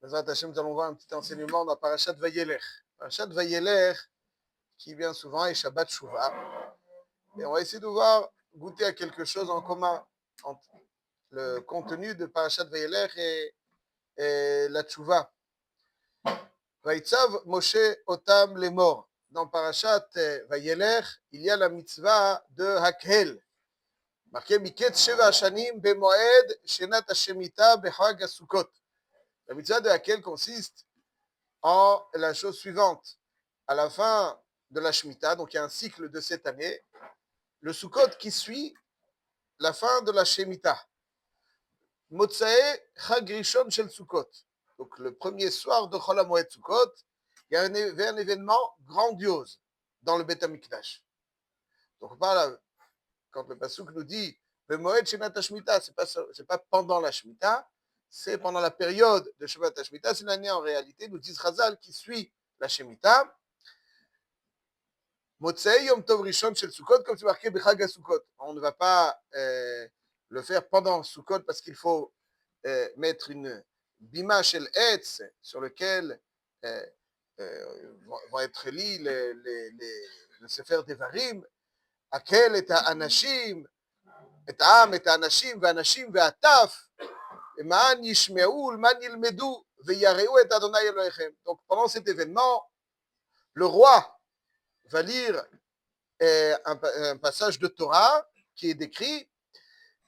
Bezrat Hashem, nous allons voir un petit enseignement dans Parashat Vayelech. Parashat Vayelech, qui vient souvent, est Shabbat Shuvah. Et on va essayer de voir, goûter à quelque chose en commun entre le contenu de Parashat Vayelech et la Shuvah. Vaïtzav Moshe Otam Lemor. Dans Parashat Vayelech, il y a la mitzvah de Hakhel. Marqué Miketz Sheva Shanim Bemoed Shenat Hashemita Behag Sukkot. La mitzvah de Hakhel consiste en la chose suivante. À la fin de la Shemitah, donc il y a un cycle de cette année, le Sukkot qui suit la fin de la Shemitah. Motsae Chag Rishon Shel Sukkot. Donc le premier soir de Chol HaMoed Sukkot, il y a un événement grandiose dans le Beth HaMikdash. Donc on parle, quand le Pasuk nous dit Bemoed Shenat HaShemitah, c'est pas pendant la Shemitah, c'est pendant la période de Shabbat HaShemitah, c'est l'année en réalité, nous dit Chazal, qui suit la Shemitah. Motsei Yom Tov Rishon Shel Sukkot, comme c'est marqué Bechag HaSukkot. On ne va pas le faire pendant Sukkot parce qu'il faut mettre une bima shel etz sur lequel vont être lits le Sefer Devarim. Akel et Anashim, et Am et Anashim, Ve'anashim ve'ataf, Ma'an yishme'u, Ma'an yilmedu, ve'yareu et Adonai Elohechem. Donc pendant cet événement, le roi va lire un passage de Torah qui est décrit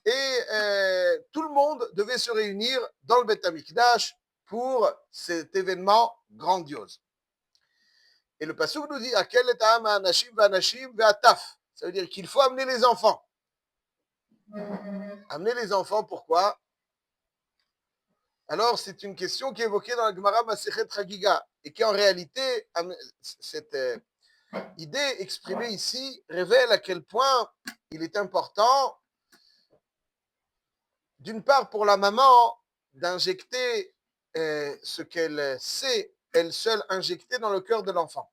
et tout le monde devait se réunir dans le Beth HaMikdash pour cet événement grandiose. Et le pasuk nous dit Akel et Am Anashim ve'anashim ve'ataf. Ça veut dire qu'il faut amener les enfants. Amener les enfants, pourquoi? Alors, c'est une question qui est évoquée dans la Gemara Masechet Chagiga et qui en réalité, cette idée exprimée ici révèle à quel point il est important, d'une part pour la maman, d'injecter ce qu'elle sait, elle seule, injecter dans le cœur de l'enfant.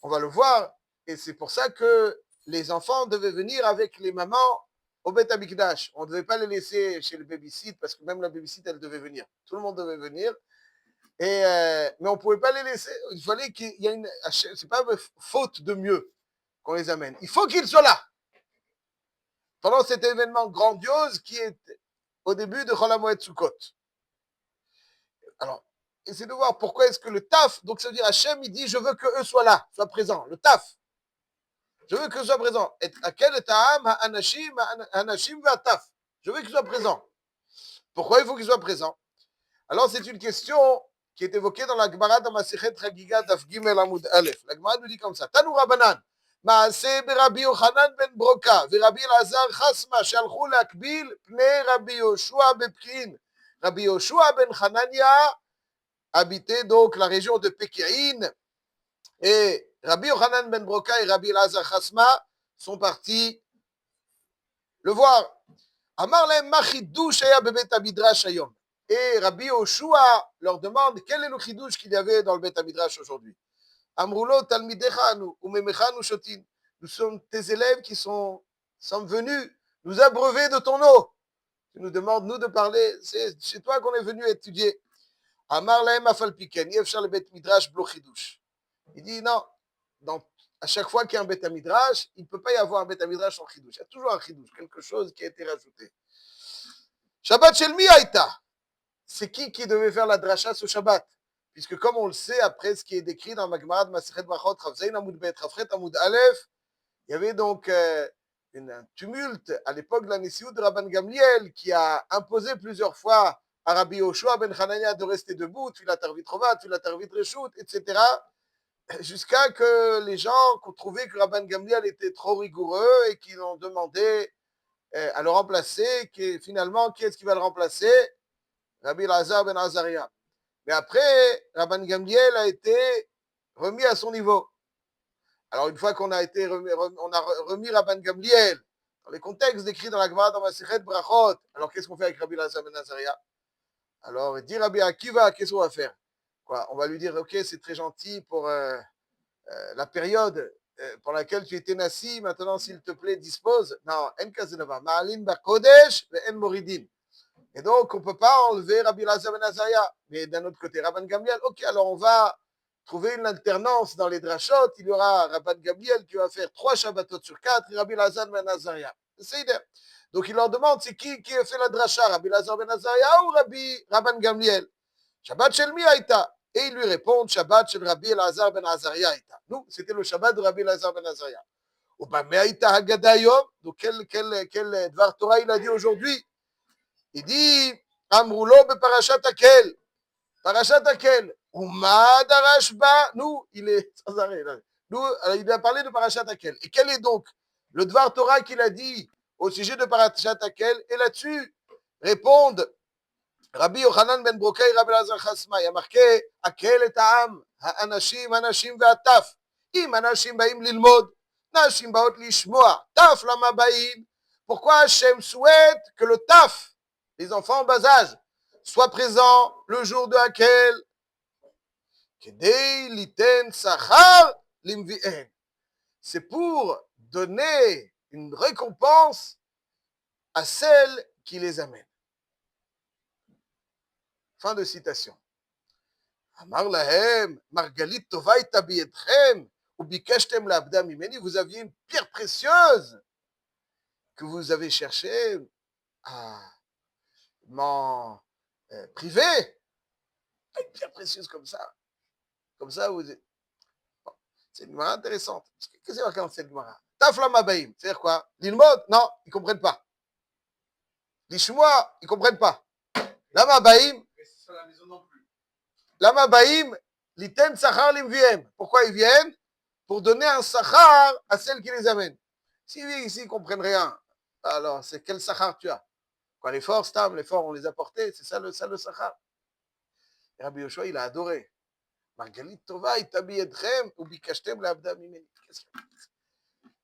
On va le voir, et c'est pour ça que les enfants devaient venir avec les mamans au Beth HaMikdash. On ne devait pas les laisser chez le babysit, parce que même la babysit, elle devait venir. Tout le monde devait venir. Et, mais on ne pouvait pas les laisser. Il fallait qu'il y ait une... C'est pas faute de mieux qu'on les amène. Il faut qu'ils soient là. Pendant cet événement grandiose qui est au début de Chol HaMoed Sukkot. Alors, essayez de voir pourquoi est-ce que le taf, donc ça veut dire Hachem, il dit, je veux qu'eux soient là, soient présents. Le taf. Je veux que soient présents. Et Akel et Ta'am, Hanashim va taf. Je veux qu'ils soient présents. Pourquoi il faut qu'ils soient présents? Alors, c'est une question qui est évoquée dans la Gemara dans Masechet Chagiga Daf Gimel Amud Aleph. La Gemara nous dit comme ça. Tanu Rabbanan. מעשה ברבי יוחנן בן ברוקה ורבי אלעזר חסמה שהלכו להקביל פני רבי יהושע בפקיעין. Rabbi Yoshua ben Hanania habitait donc la région de Pékin et Rabbi Yochanan ben Broka et Rabbi Elazar Chasma sont partis le voir. Amar lehem ma chidouche haya bebet hamidrash hayom. Et Rabbi Yoshua leur demande quel est le chidouche qu'il y avait dans le Bet Hamidrash aujourd'hui. Amrulo talmidecha anu umemecha anu shotin. Nous sommes tes élèves qui sommes venus nous abreuver de ton eau. Tu nous demandes, nous, de parler. C'est chez toi qu'on est venu étudier. Amar lahem afal piken, yefshar le Bet Midrash blo chidouche. Il dit non, à chaque fois qu'il y a un Bet Midrash, il ne peut pas y avoir un Bet Midrash sans chidouche. Il y a toujours un chidouche, quelque chose qui a été rajouté. Shabbat shel mi haïta. C'est qui devait faire la dracha ce Shabbat? Puisque comme on le sait, après ce qui est décrit dans Magmarad Masechet Brachot, Chavzein Amud Bet, Chafret Amud Aleph, il y avait donc un tumulte à l'époque de la Nesiut de Rabban Gamliel qui a imposé plusieurs fois à Rabbi Yoshua ben Hanania de rester debout, Tfilat Arvit Rovat, Tfilat Arvit Reshut, etc. Jusqu'à que les gens ont trouvé que Rabban Gamliel était trop rigoureux et qu'ils ont demandé à le remplacer. Finalement, qui est-ce qui va le remplacer? Rabbi Elazar ben Azaria. Mais après, Rabban Gamliel a été remis à son niveau. Alors, une fois qu'on a été remis Rabban Gamliel, dans les contextes décrits dans la Gemara, dans Masechet Brachot, alors qu'est-ce qu'on fait avec Rabbi Elazar ben Azaria? Alors, il dit Rabbi Akiva, qu'est-ce qu'on va faire? Quoi? On va lui dire, ok, c'est très gentil pour la période pour laquelle tu étais nassi, maintenant, s'il te plaît, dispose. Non, en kazenava. Ma'alin ba kodesh ve en moridin. Et donc, on ne peut pas enlever Rabbi Elazar ben Azariah. Mais d'un autre côté, Rabban Gamliel, ok, alors on va trouver une alternance dans les drachot. Il y aura Rabban Gamliel qui va faire 3 Shabbatot sur 4 et Rabbi Elazar ben Azariah. C'est idée. Donc, il leur demande, c'est qui a fait la dracha, Rabbi Elazar ben Azariah ou Rabban Gamliel? Shabbat shel mi haïta. Et ils lui répondent, Shabbat shel Rabbi Elazar ben Azariah haïta. Nous, c'était le Shabbat de Rabbi Elazar ben Azariah. Ou pas, mais haïta haggadah yom. Donc, quel Dvar Torah il a dit aujourd'hui? Il dit, Amroulo be parashat Akel. Parashat Akel. Uma darash ba. Nous, il est sans arrêt. Là. Nous, il a parlé de parashat Akel. Et quel est donc le Dvar Torah qu'il a dit au sujet de parashat Akel? Et là-dessus, répondent Rabbi Yochanan ben Brokai, Rabbi Lazar Chasma. Il y a marqué Akel et Ta'am, Anashim ve'ataf. Im Anashim ba'im lilmod, Nashim ba'ot lishmoa. Taf lama ba'im. Pourquoi Hachem souhaite que le taf, les enfants en bas âge, soient présents le jour de Hakel? Kedei liten sachar limvi'en. C'est pour donner une récompense à celle qui les amène. Fin de citation. Amar lahem, Margalit tova ita biyedchem, ubikeshtem la'abda mimeni. Vous aviez une pierre précieuse que vous avez cherché à m'en priver. Une pierre précieuse comme ça. Comme ça, vous... Bon, c'est une Gemara intéressante. Qu'est-ce que c'est marqué dans cette Gemara? Taflam abaïm, c'est-à-dire quoi? L'ilmod? Non, ils ne comprennent pas. L'ishmoa, ils ne comprennent pas. Lama abaïm? Lama abaïm, liten sachar limviem. Pourquoi ils viennent? Pour donner un sachar à celle qui les amène. S'ils viennent ici, ils ne comprennent rien. Alors, c'est quel sachar tu as? Quoi, l'effort, Stam, l'effort, on les a portés, c'est ça le sachar. Et Rabbi Yoshua, il a adoré. Margalit tova itabi edchem ou bikashtem l'abda mimeni.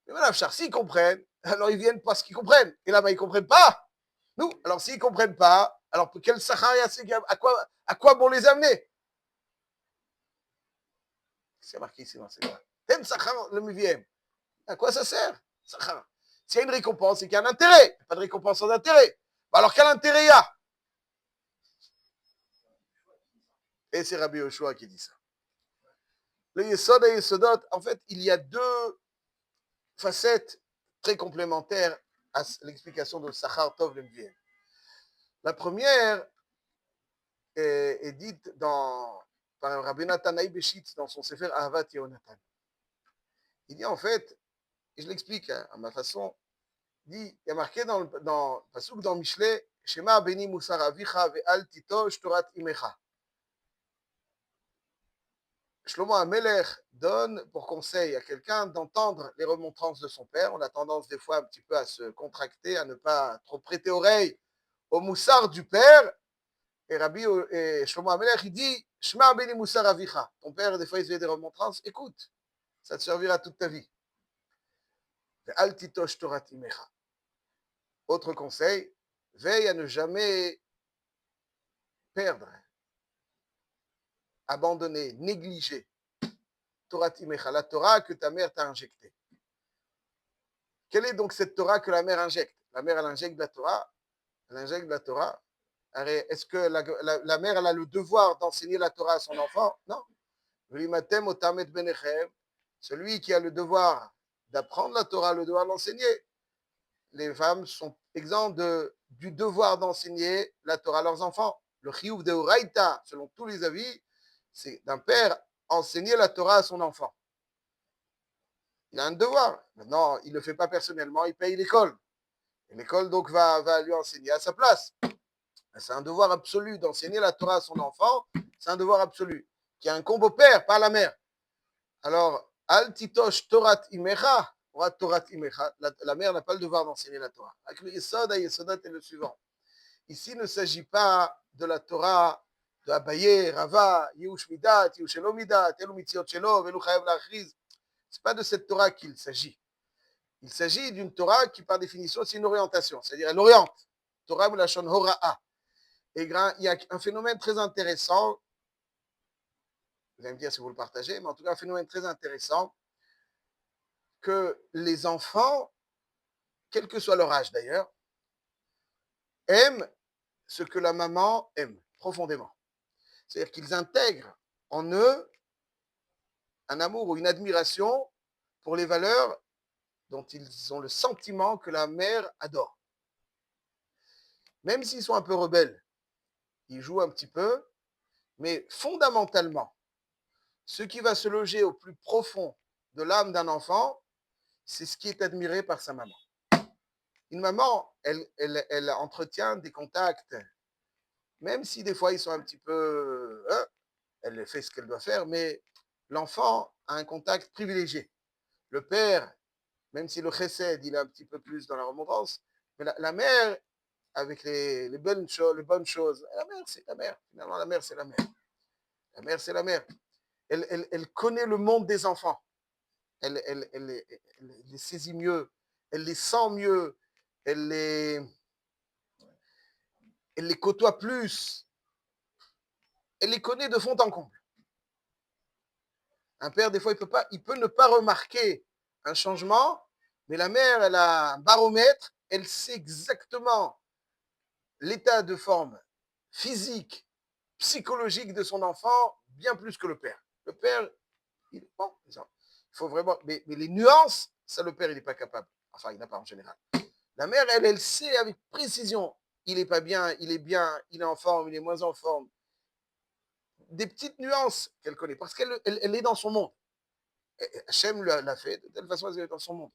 Mais voilà, s'ils comprennent, alors ils viennent parce qu'ils comprennent. Et là-bas, ils ne comprennent pas. Nous, alors s'ils ne comprennent pas, alors quel sachar à quoi bon les amener? C'est marqué ici dans ces cas. Ten sachar le miviem. À quoi ça sert? Sachar. S'il y a une récompense, c'est qu'il y a un intérêt. Il n'y a pas de récompense sans intérêt. Alors quel intérêt il y a? Et c'est Rabbi Yoshua qui dit ça. Le Yesod et Yesodot, en fait, il y a 2 facettes très complémentaires à l'explication de Sachar Tov Lemvien. La première est dite par Rabbi Nathan Aibeshitz dans son Sefer Ahavat Yehonatan. Il dit en fait, et je l'explique à ma façon, il y a marqué dans le Pasuk dans Mishlei, Shema beni musar avicha ve'al titosh torat imecha. Shlomo HaMelech donne pour conseil à quelqu'un d'entendre les remontrances de son père. On a tendance des fois un petit peu à se contracter, à ne pas trop prêter oreille au moussard du père. Et Shlomo HaMelech, il dit, Shema beni musar avicha. Ton père, des fois, il se fait des remontrances. Écoute, ça te servira toute ta vie. Ve'al titosh torat imecha. Autre conseil, veille à ne jamais perdre, abandonner, négliger Torah Timecha, la Torah que ta mère t'a injectée. Quelle est donc cette Torah que la mère injecte? La mère, elle injecte de la Torah. Elle injecte de la Torah. Est-ce que la mère, elle a le devoir d'enseigner la Torah à son enfant? Non. Celui qui a le devoir d'apprendre la Torah, le devoir d'enseigner. Les femmes sont exemptes du devoir d'enseigner la Torah à leurs enfants. Le chiyuv de Horaïta, selon tous les avis, c'est d'un père enseigner la Torah à son enfant. Il a un devoir. Maintenant, il ne le fait pas personnellement, il paye l'école. Et l'école, donc, va lui enseigner à sa place. C'est un devoir absolu d'enseigner la Torah à son enfant. C'est un devoir absolu. Qui a un combo père, pas la mère. Alors, Al titosh Torat imecha, la mère n'a pas le devoir d'enseigner la Torah. Avec le Yesod, Yesodot est le suivant. Ici, il ne s'agit pas de la Torah de Abaye, Rava, Yehush Midat, Yehush Elomidat, Elu Mitziot Shelo, Velu Chayev Lachriz. Ce n'est pas de cette Torah qu'il s'agit. Il s'agit d'une Torah qui, par définition, c'est une orientation, c'est-à-dire elle oriente. Torah Mulashon Hora'a. Et il y a un phénomène très intéressant, vous allez me dire si vous le partagez, mais en tout cas un phénomène très intéressant, que les enfants, quel que soit leur âge d'ailleurs, aiment ce que la maman aime profondément. C'est-à-dire qu'ils intègrent en eux un amour ou une admiration pour les valeurs dont ils ont le sentiment que la mère adore. Même s'ils sont un peu rebelles, ils jouent un petit peu, mais fondamentalement, ce qui va se loger au plus profond de l'âme d'un enfant, c'est ce qui est admiré par sa maman. Une maman, elle entretient des contacts, même si des fois ils sont un petit peu... elle fait ce qu'elle doit faire, mais l'enfant a un contact privilégié. Le père, même si le chesed, il est un petit peu plus dans la remontrance, mais la mère, avec les bonnes choses, la mère, c'est la mère. Finalement, la mère, c'est la mère. La mère, c'est la mère. Elle connaît le monde des enfants. Elle les saisit mieux, elle les sent mieux, elle les, elle les côtoie plus, elle les connaît de fond en comble. Un père, des fois, il peut ne pas remarquer un changement, mais la mère, elle a un baromètre, elle sait exactement l'état de forme physique, psychologique de son enfant, bien plus que le père. Le père, bon, il faut vraiment, mais les nuances, ça, le père, il n'est pas capable. Enfin, il n'a pas en général. La mère, elle sait avec précision, il n'est pas bien, il est en forme, il est moins en forme. Des petites nuances qu'elle connaît, parce qu'elle est dans son monde. Hachem l'a fait, de telle façon, elle est dans son monde.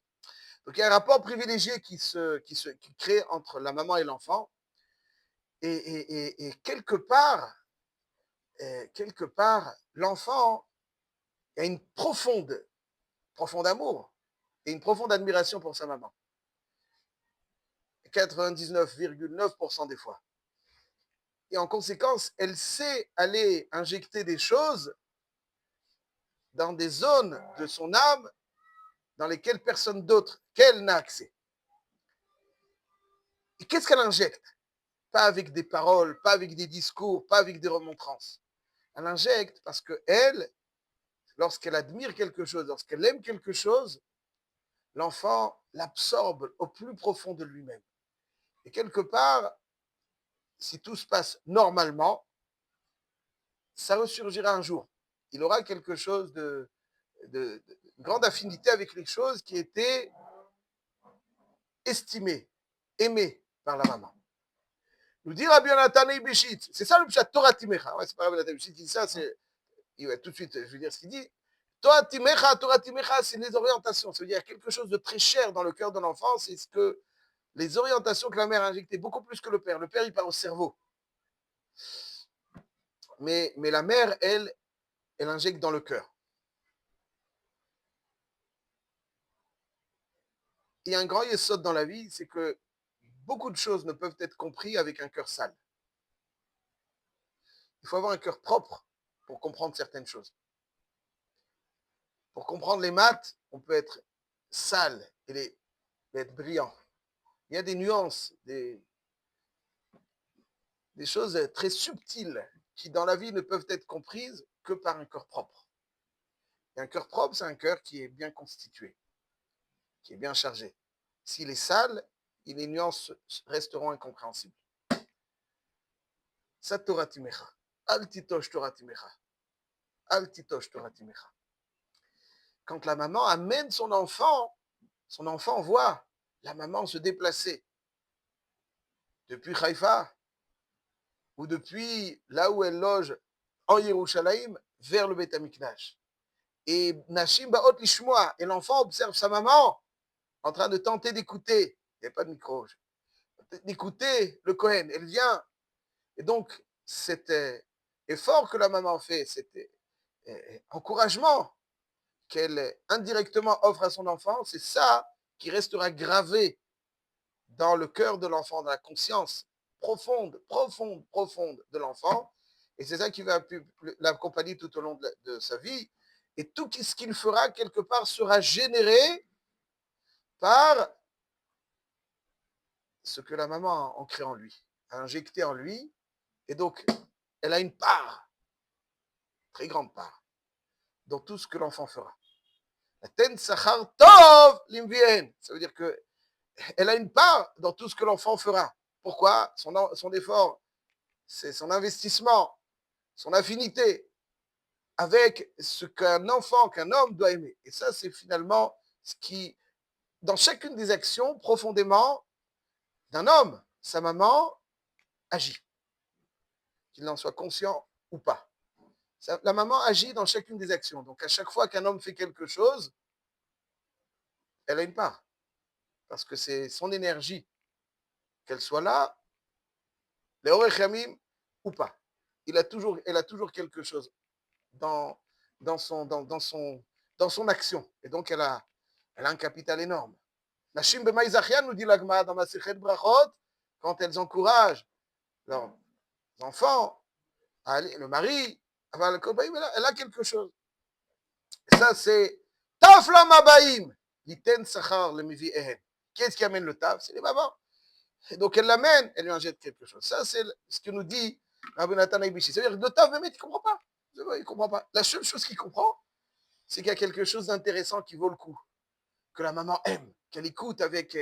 Donc, il y a un rapport privilégié qui crée entre la maman et l'enfant. Et quelque part, l'enfant a une profond amour et une profonde admiration pour sa maman. 99,9% des fois. Et en conséquence, elle sait aller injecter des choses dans des zones de son âme dans lesquelles personne d'autre qu'elle n'a accès. Et qu'est-ce qu'elle injecte? Pas avec des paroles, pas avec des discours, pas avec des remontrances. Elle injecte parce que elle, lorsqu'elle admire quelque chose, lorsqu'elle aime quelque chose, l'enfant l'absorbe au plus profond de lui-même. Et quelque part, si tout se passe normalement, ça ressurgira un jour. Il aura quelque chose de grande affinité avec les choses qui étaient estimées, aimées par la maman. Nous dit Rabbi Yonatan Ibishit, c'est ça le pshat Torah Timecha. Ouais, c'est pas Rabbi Yonatan Ibishit qui dit ça, il va tout de suite, je veux dire ce qu'il dit. Torah Timecha, c'est les orientations. Ça veut dire quelque chose de très cher dans le cœur de l'enfant, c'est ce que les orientations que la mère a injectées, beaucoup plus que le père. Le père, il part au cerveau. Mais la mère, elle injecte dans le cœur. Il y a un grand yesod dans la vie, c'est que beaucoup de choses ne peuvent être comprises avec un cœur sale. Il faut avoir un cœur propre pour comprendre certaines choses. Pour comprendre les maths, on peut être sale et être brillant. Il y a des nuances, des choses très subtiles qui dans la vie ne peuvent être comprises que par un cœur propre. Et un cœur propre, c'est un cœur qui est bien constitué, qui est bien chargé. S'il est sale, les nuances resteront incompréhensibles. Ça, Torah Timecha. Al titosh Torah Timecha. Al titosh Torah Timecha. Quand la maman amène son enfant voit la maman se déplacer depuis Haïfa ou depuis là où elle loge en Yerushalayim vers le Beth Amikdash. Et Nashim Ba'ot Lishmoa, et l'enfant observe sa maman en train de tenter d'écouter. Il n'y a pas de micro. D'écouter le Kohen. Elle vient. Et donc, cet effort que la maman fait, cet encouragement qu'elle indirectement offre à son enfant, c'est ça qui restera gravé dans le cœur de l'enfant, dans la conscience profonde de l'enfant. Et c'est ça qui va l'accompagner tout au long de sa vie. Et tout ce qu'il fera, quelque part, sera généré par ce que la maman a ancré en lui, a injecté en lui. Et donc, elle a une part, très grande part, dans tout ce que l'enfant fera. La ten sachar tov limvien. Ça veut dire que elle a une part dans tout ce que l'enfant fera. Pourquoi son effort c'est son investissement, son affinité avec ce qu'un enfant, qu'un homme doit aimer. Et ça, c'est finalement ce qui, dans chacune des actions, profondément, d'un homme, sa maman agit, qu'il en soit conscient ou pas. La maman agit dans chacune des actions. Donc, à chaque fois qu'un homme fait quelque chose, elle a une part. Parce que c'est son énergie, qu'elle soit là, les Orechamim ou pas. Elle a toujours quelque chose dans, dans, son, dans, dans, son, dans son action. Et donc, elle a un capital énorme. Nashim B'mai Zachian, nous dit l'Agma dans Masechet Brachot, quand elles encouragent leurs enfants, à aller, le mari, elle a quelque chose. Et ça, c'est Taf la Mabaim, Yiten Sachar le Mivi Ehen. Qui est-ce qui amène le taf? C'est les mamans. Et donc, elle l'amène, elle lui en jette quelque chose. Ça, c'est ce que nous dit Rabbi Nathan Aibishi. C'est-à-dire que le taf, il ne comprend pas. Il ne comprend pas. La seule chose qu'il comprend, c'est qu'il y a quelque chose d'intéressant qui vaut le coup, que la maman aime, qu'elle écoute avec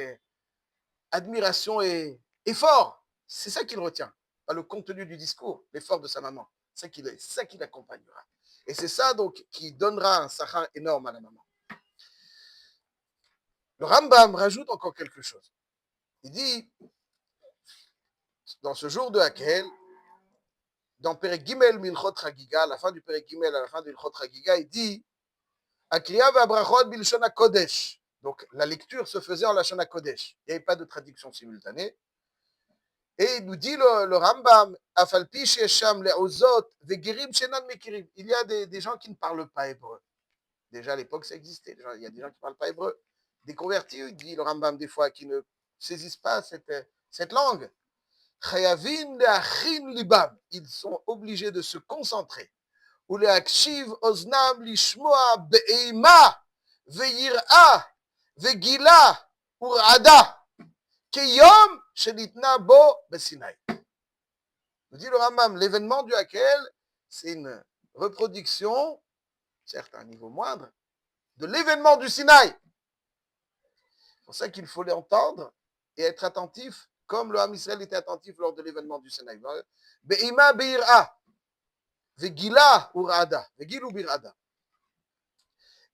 admiration et effort. C'est ça qu'il retient, pas le contenu du discours, l'effort de sa maman. C'est ça qui l'accompagnera. Et c'est ça donc qui donnera un sachar énorme à la maman. Le Rambam rajoute encore quelque chose. Il dit, dans ce jour de Hakel, dans Perek Gimel Milchot Chagiga, à la fin du Perek Gimel, à la fin du Milchot Chagiga, il dit Akriya v'abrachot bilshon hakodesh. Donc la lecture se faisait en Lashon HaKodesh. Il n'y avait pas de traduction simultanée. Et il nous dit le Rambam, Afalpi shesham le'ozot ve'gerim shenan mekirim. Il y a des gens qui ne parlent pas hébreu. Déjà à l'époque, ça existait. Il y a des gens qui ne parlent pas hébreu. Des convertis, il dit le Rambam des fois, qui ne saisissent pas cette langue. Chayavin le'achin libam. Ils sont obligés de se concentrer. Ou le'akshiv oznam lishmoa be'eima ve'yir'a ve'gila ur'ada. Keyom shenitna bo besinai. Nous dit le Rambam, l'événement du Hakel, c'est une reproduction, certes à un niveau moindre, de l'événement du Sinaï. C'est pour ça qu'il faut l'entendre et être attentif, comme le Ham Israël était attentif lors de l'événement du Sinaï. Be'ima be'ir'a, ve'gila ur'ada, ve'gil ou bir'ada.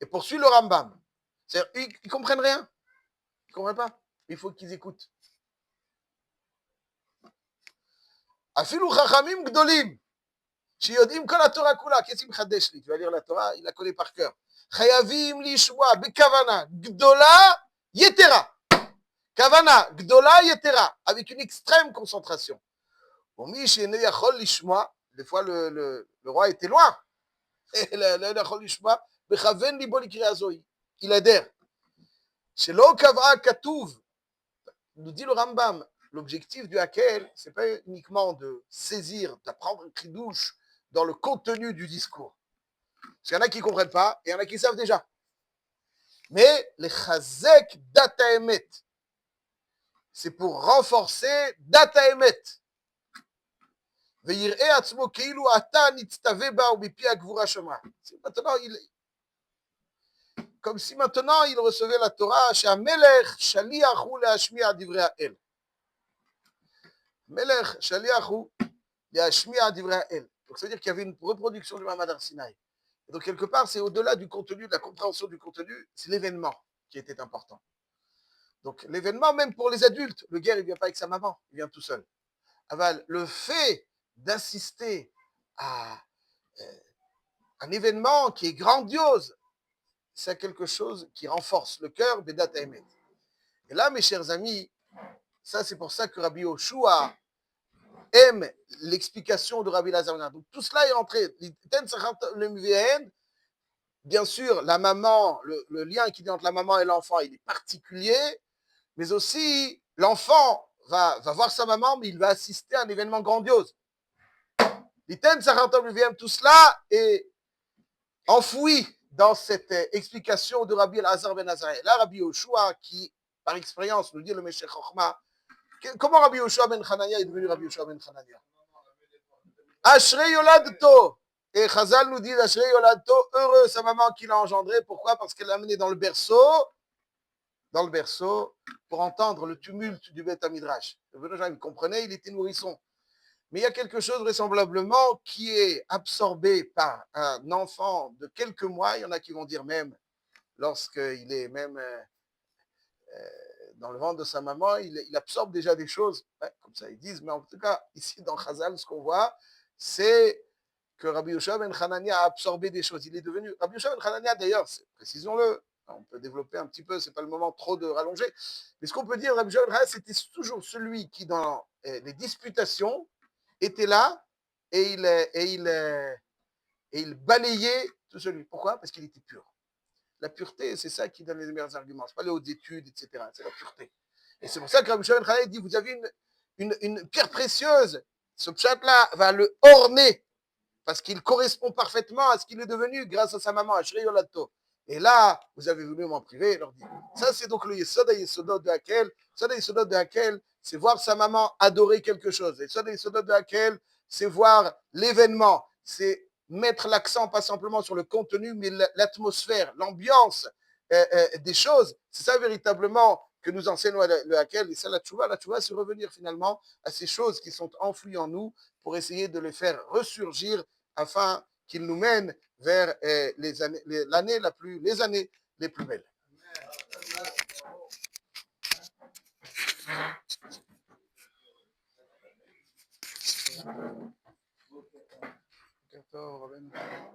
Et poursuit le Rambam. C'est-à-dire, ils ne comprennent rien. Ils ne comprennent pas. Il faut qu'ils écoutent. Afilu chachamim gdolim. שיודעים כל התורה כולה, כסי מחדש לי, tu vas lire la Torah, il la connaît par cœur. חייבים לשמוע בכוונה גדולה יתרה. כוונה גדולה יתרה, avec une extrême concentration. ומי שאינו יכול לשמוע, des fois le roi était loin, לא יכול לשמוע, בכוון ליבו לקריאה זוהי, il adhère. שלא קבעה כתוב, nous dit le Rambam, l'objectif du Hakel, c'est pas uniquement de saisir, d'apprendre un cri douche dans le contenu du discours. Parce qu'il y en a qui ne comprennent pas, et il y en a qui savent déjà. Mais les chazek data emet, c'est pour renforcer data emet. Ve'yir'e atzmo keilu ata nitztave ba u'bipi ha'gvura shoma. Maintenant, comme si maintenant il recevait la Torah, she'amelech shaliach hu le'ashmi'a divrei ha'el. Melech shaliach hu le'ashmi'a divrei ha'el. Donc ça veut dire qu'il y avait une reproduction du Mamad Arsinaï. Et donc quelque part, c'est au-delà du contenu, de la compréhension du contenu, c'est l'événement qui était important. Donc l'événement, même pour les adultes, le guerre, il ne vient pas avec sa maman, il vient tout seul. Aval, le fait d'assister à un événement qui est grandiose, c'est quelque chose qui renforce le cœur des Data Emet. Et là, mes chers amis, ça c'est pour ça que Rabbi Yoshua aime l'explication de Rabbi Lazar. Donc tout cela est entré. Bien sûr, la maman, le lien qui est entre la maman et l'enfant, il est particulier, mais aussi l'enfant va voir sa maman, mais il va assister à un événement grandiose. Tout cela est enfoui dans cette explication de Rabbi Elazar ben Azariah. Là, Rabbi Yoshua, qui, par expérience, nous dit le Meshech Chochma, comment Rabbi Yoshua ben Hanania est devenu Rabbi Yoshua ben Hanania? Ashrei Yoladto. Et Chazal nous dit, Ashrei Yoladto, heureux sa maman qui l'a engendré. Pourquoi? Parce qu'elle l'a amené dans le berceau, pour entendre le tumulte du Beth Midrash. Il comprenait, il était nourrisson. Mais il y a quelque chose vraisemblablement qui est absorbé par un enfant de quelques mois. Il y en a qui vont dire même lorsqu'il est même dans le ventre de sa maman, il absorbe déjà des choses. Ouais, comme ça, ils disent. Mais en tout cas, ici dans Chazal, ce qu'on voit, c'est que Rabbi Yoshua ben Hanania a absorbé des choses. Il est devenu. Rabbi Yoshua ben Hanania, d'ailleurs, précisons-le, on peut développer un petit peu, c'est pas le moment trop de rallonger. Mais ce qu'on peut dire, Rabbi Yoshua ben Hanania, c'était toujours celui qui, dans les disputations, était là et il balayait tout celui. Pourquoi? Parce qu'il était pur. La pureté, c'est ça qui donne les meilleurs arguments. Ce n'est pas les hautes études, etc. C'est la pureté. Et c'est pour ça que Rabbi Shimon Khaled dit, vous avez une pierre précieuse. Ce pshat-là va le orner parce qu'il correspond parfaitement à ce qu'il est devenu grâce à sa maman, Ashrei Yolato. Et là, vous avez voulu m'en priver, leur dit. Ça, c'est donc le Yesod Yesodot de laquelle, c'est voir sa maman adorer quelque chose. Le Yesod Yesodot de laquelle, c'est voir l'événement. C'est mettre l'accent pas simplement sur le contenu, mais l'atmosphère, l'ambiance des choses. C'est ça véritablement que nous enseignons le Hakel. Et ça, la tchouva, c'est revenir finalement à ces choses qui sont enfouies en nous pour essayer de les faire ressurgir afin qu'ils nous mènent vers les années les plus belles.